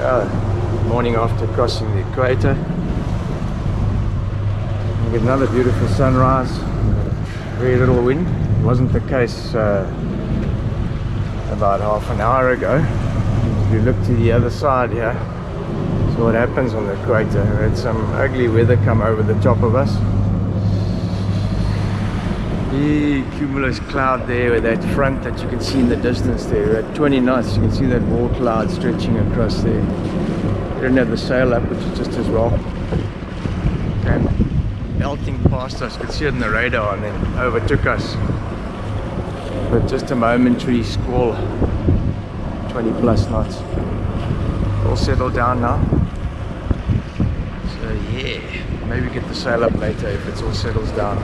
Morning after crossing the equator. We get another beautiful sunrise. Very little wind. It wasn't the case about half an hour ago. If you look to the other side here, so what happens on the equator. We had some ugly weather come over the top of us. The cumulus cloud there with that front that you can see in the distance there. We're at 20 knots. You can see that wall cloud stretching across there. We didn't have the sail up, which is just as well. And melting past us, you could see it in the radar, and then overtook us. But just a momentary squall, 20 plus knots. All settled down now. So yeah, maybe get the sail up later if it all settles down.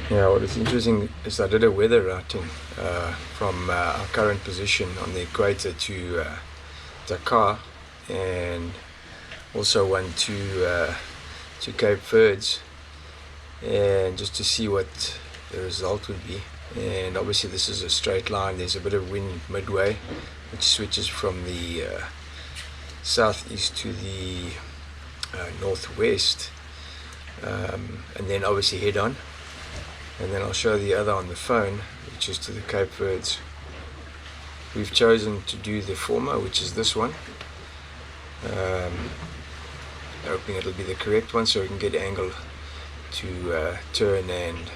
Yeah, what is interesting is I did a weather routing from our current position on the equator to Dakar, and also one to Cape Verdes, and just to see what the result would be. And obviously this is a straight line. There's a bit of wind midway, which switches from the southeast to the northwest, and then obviously head on. And then I'll show the other on the phone, which is to the Cape Verdes. We've chosen to do the former, which is this one. Hoping it'll be the correct one, so we can get angle to turn and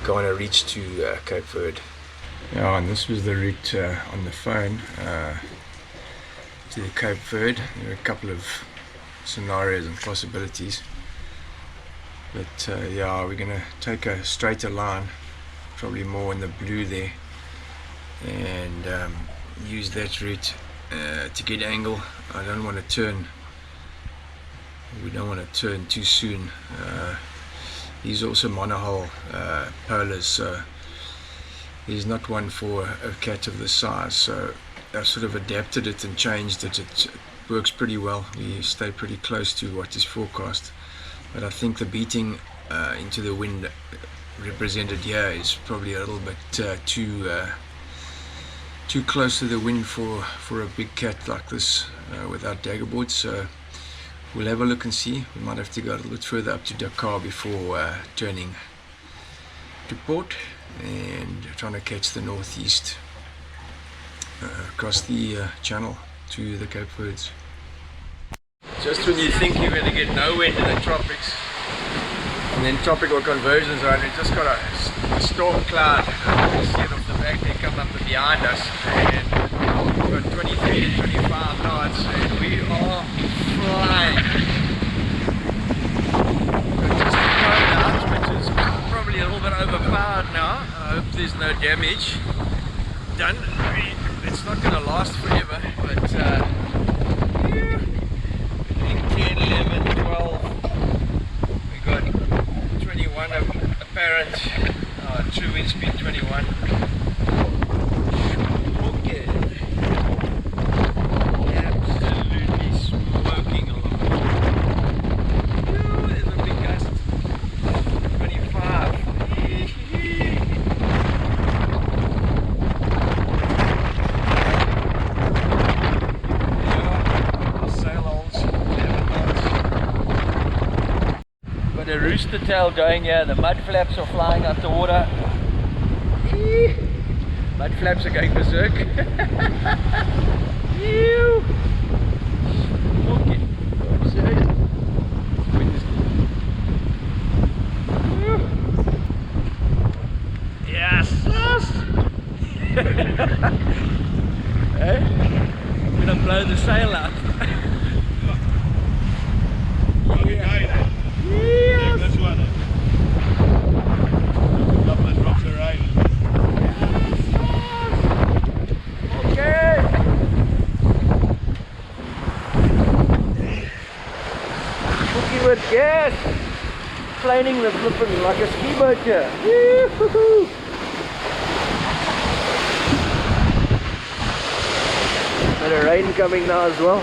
go on a reach to Cape Verde. Yeah, and this was the route on the phone to the Cape Verde. There are a couple of scenarios and possibilities. But yeah, we're going to take a straighter line, probably more in the blue there, and use that route to get angle. I don't want to turn, we don't want to turn too soon. These are also monohull polars, so there's not one for a cat of this size, so I've sort of adapted it and changed it. It works pretty well. We stay pretty close to what is forecast. But I think the beating into the wind represented here is probably a little bit too close to the wind for a big cat like this without daggerboards. So we'll have a look and see. We might have to go a little bit further up to Dakar before turning to port and trying to catch the northeast across the channel to the Cape Verdes. Just when you think you're going to get no wind in the tropics, and then tropical conversions are, we just got a storm cloud. You see it off the back there coming up behind us, and we've got 23 to 25 knots, and we are flying. We've got just a cone out, which is probably a little bit overpowered now. I hope there's no damage done. It's not going to last forever, but 10, 11, 12, we got 21 apparent, true wind speed 21. Okay, absolutely smoking along. There's a big gust, 25. The rooster tail going here, the mud flaps are flying out the water. Mud flaps are going berserk. Okay, I'm serious. Wind is yes! Hey? I'm gonna blow the sail out. This one. Up and drop the right. Okay. Cookie with gas. Planing the flipping like a ski boat here. Woo-hoo-hoo. Bit of rain coming now as well.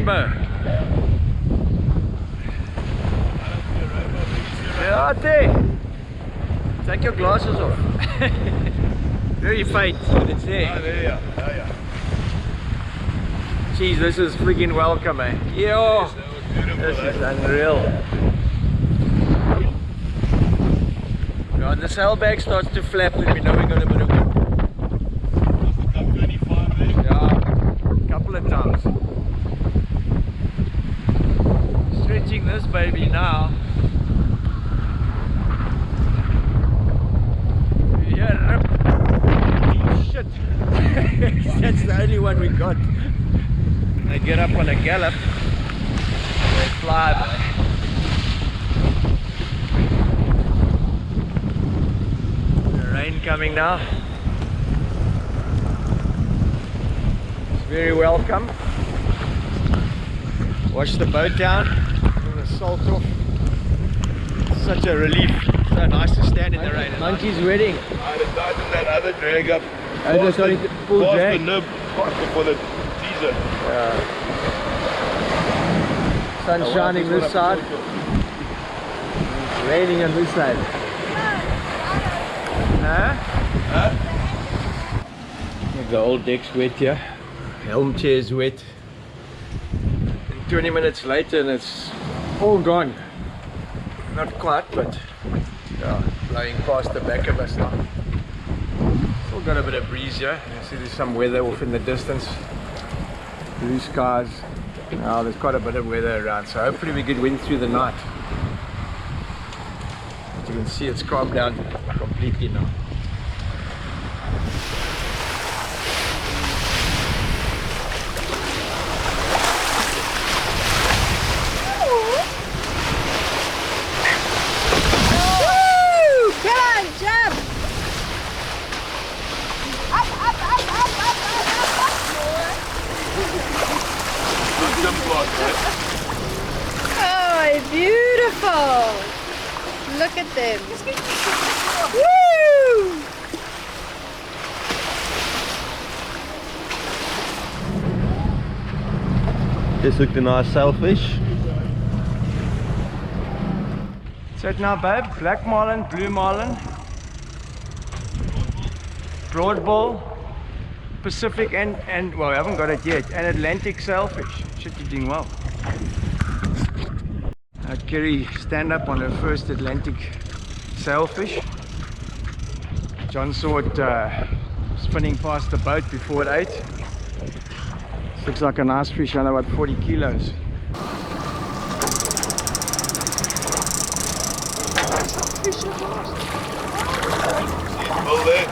rainbow. Yeah, out there. Take your glasses off. Very faint, but it's there. Oh, there you are. Oh, yeah. Jeez, this is freaking welcome, eh? Yo, Yes, that was beautiful. this is unreal. When the sailbag starts to flap, then we know we got a bit of wind. Must have come 25 there. Yeah, a couple of times. Stretching this baby now. Yeah, shit. That's the only one we got. They get up on a gallop. They fly by. Rain coming now. It's very welcome. Wash the boat down, all the salt off. It's such a relief. So nice to stand in the rain. Monkey's wedding. I had tighten that other drag up. Oh, they're starting to pull past drag. the nib for the teaser. Sun shining this side. It's raining on this side. Huh? The old deck's wet here. Helm chair's wet. 20 minutes later and it's all gone. Not quite, but yeah, blowing past the back of us now. Still got a bit of breeze here. I see there's some weather off in the distance. Blue skies. Now there's quite a bit of weather around, so hopefully we get wind through the night. As you can see, it's calmed down completely now. Oh, beautiful! Look at them. Woo! Just looked a nice sailfish. So it now, babe, black marlin, blue marlin, broadbill, Pacific and well, I haven't got it yet, and Atlantic sailfish. Should be doing well. Kerry stand up on her first Atlantic sailfish. John saw it spinning past the boat before it ate. This looks like a nice fish, around about 40 kilos. Oh, there.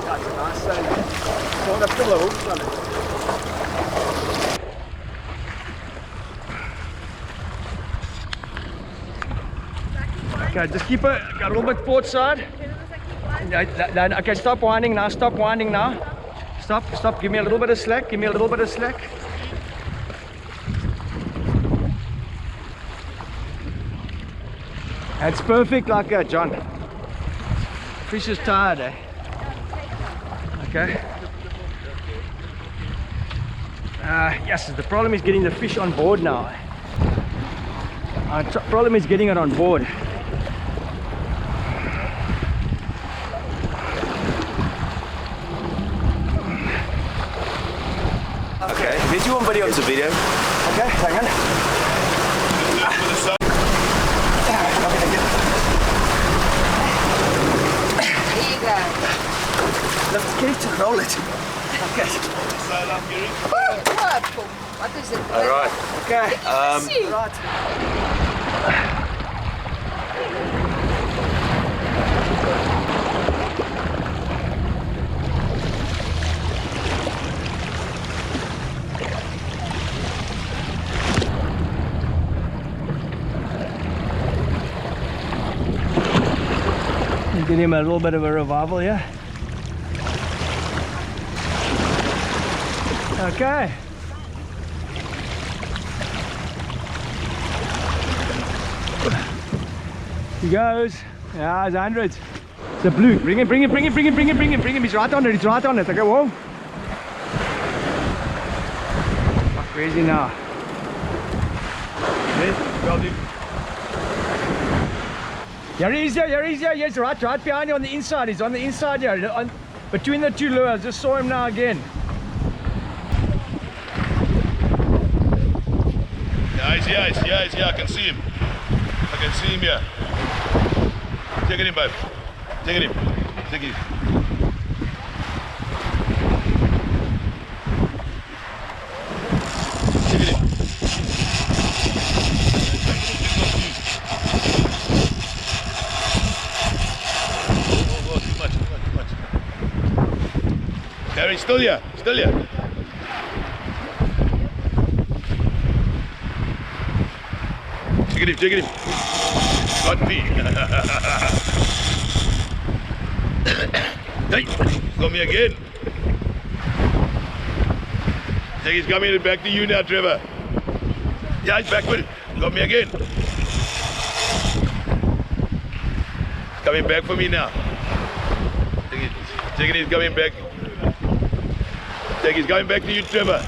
That's a nice sailfish. It's got a pillow hooks on it. Okay, just keep it a little bit port side. Okay, stop winding now, stop winding now. Stop, give me a little bit of slack, give me a little bit of slack. That's perfect like that, John. Fish is tired, eh? Okay. Yes, the problem is getting the fish on board now. The problem is getting it on board. Okay, weet je hoe een video op de video? Okay, hang on. For the sun. There you go. Let's get to roll it. Okay. Sail up, Gary. What is it? Alright. Okay. Right. Give him a little bit of a revival, yeah? Okay. He goes. Yeah, it's 100. It's a blue. Bring him. He's right on it. Okay, whoa. Where is he now? Here he is, yes, right behind you on the inside. He's on the inside here, between the two lures. Just saw him now again. Yeah, he's here. I can see him. Here. Take it in, babe. Take it in. Take it. Take it in. Oh, too much. Harry, still here. Take it in. Got me. Hey, got me again. He's coming back to you now, Trevor. Yeah, he's back with it. Got me again. Coming back for me now. Take it, he's coming back. He's coming back to you, Trevor.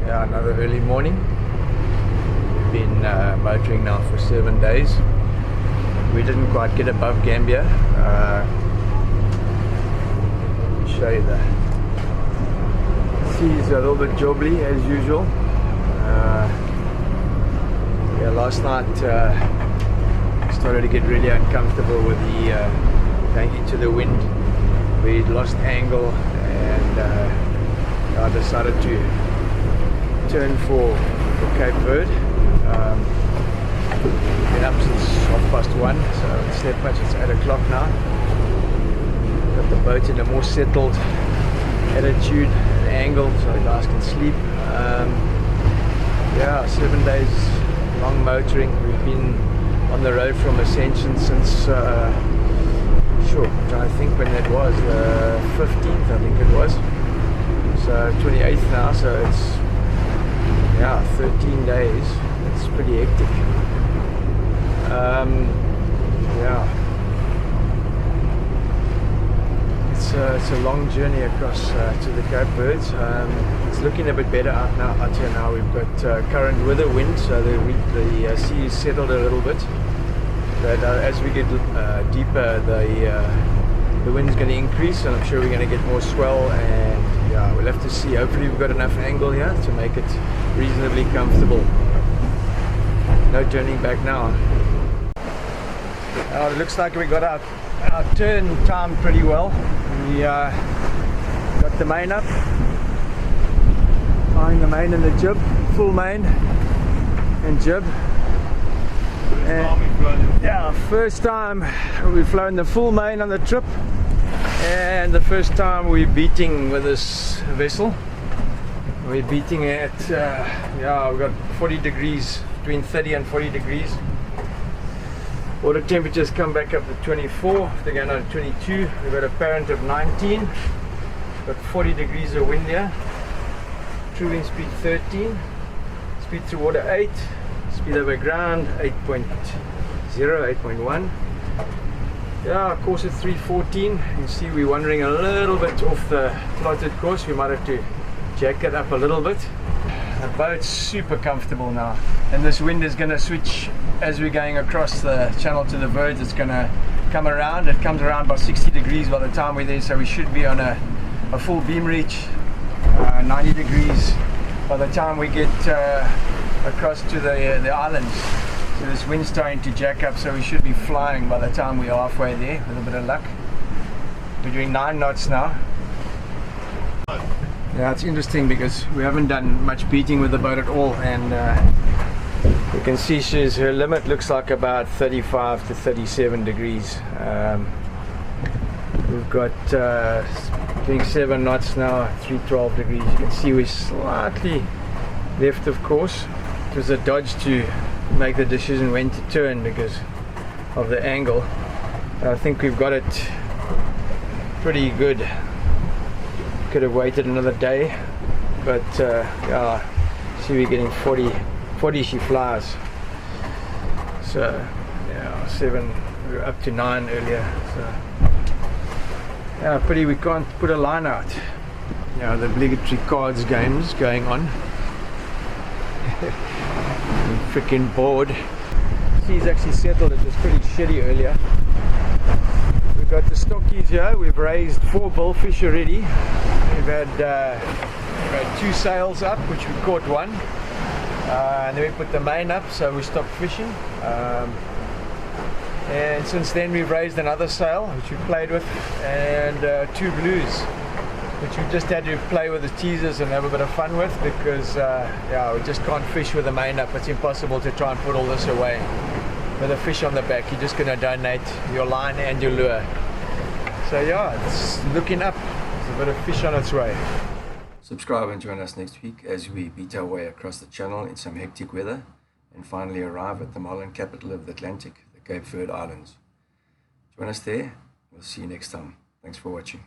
Yeah, another early morning. We've been motoring now for 7 days. We didn't quite get above Gambia. Show you the sea's a little bit jobbly as usual. Yeah, last night started to get really uncomfortable with the going into the wind. We lost angle and I decided to turn for Cape Verde. Been up since 1:30, so it's slept much. It's 8 o'clock now. Got the boat in a more settled attitude and angle so the guys can sleep. Yeah, 7 days long motoring. We've been on the road from Ascension since I'm trying to think when that was, 15th I think it was, so 28th now, so it's 13 days. It's pretty hectic. Yeah, it's a long journey across to the Cape Verdes. It's looking a bit better out here now. We've got current with the wind, so the sea is settled a little bit. But as we get deeper, the wind's going to increase, and I'm sure we're going to get more swell. And yeah, we'll have to see. Hopefully, we've got enough angle here to make it reasonably comfortable. No turning back now. It looks like we got our turn timed pretty well. We got the main up, tying the main and the jib, full main and jib. Yeah, first time we've flown the full main on the trip, and the first time we're beating with this vessel. We're beating at we've got 40 degrees, between 30 and 40 degrees. Water temperatures come back up to 24, they're going to 22. We've got a parent of 19, got 40 degrees of wind here. True wind speed 13, speed through water 8, speed over ground 8.0, 8.1. Yeah, course at 314. You see we're wandering a little bit off the plotted course. We might have to jack it up a little bit. The boat's super comfortable now, and this wind is going to switch as we're going across the channel to the Verdes. It's going to come around. It comes around by 60 degrees by the time we're there, so we should be on a full beam reach, 90 degrees by the time we get across to the islands. So this wind's starting to jack up, so we should be flying by the time we're halfway there with a bit of luck. We're doing 9 knots now. Yeah, it's interesting because we haven't done much beating with the boat at all, and You can see her limit looks like about 35 to 37 degrees. We've got doing 7 knots now, 312 degrees. You can see we're slightly left, of course. It was a dodge to make the decision when to turn because of the angle. I think we've got it pretty good. Could have waited another day, but yeah, see we're getting 40 she flies. So yeah, 7, we were up to 9 earlier. So yeah, pretty. We can't put a line out. Yeah, the obligatory cards games going on. I'm freaking bored. Sea's actually settled. It was pretty shitty earlier. We've got the stockies here. We've raised 4 billfish already. We've had 2 sails up, which we caught 1. And then we put the main up, so we stopped fishing. And since then we've raised another sail, which we played with, and 2 blues, which we just had to play with the teasers and have a bit of fun with because yeah, we just can't fish with the main up. It's impossible to try and put all this away with a fish on the back. You're just going to donate your line and your lure. So yeah, it's looking up. There's a bit of fish on its way. Subscribe and join us next week as we beat our way across the channel in some hectic weather and finally arrive at the marlin capital of the Atlantic, the Cape Verde Islands. Join us there. We'll see you next time. Thanks for watching.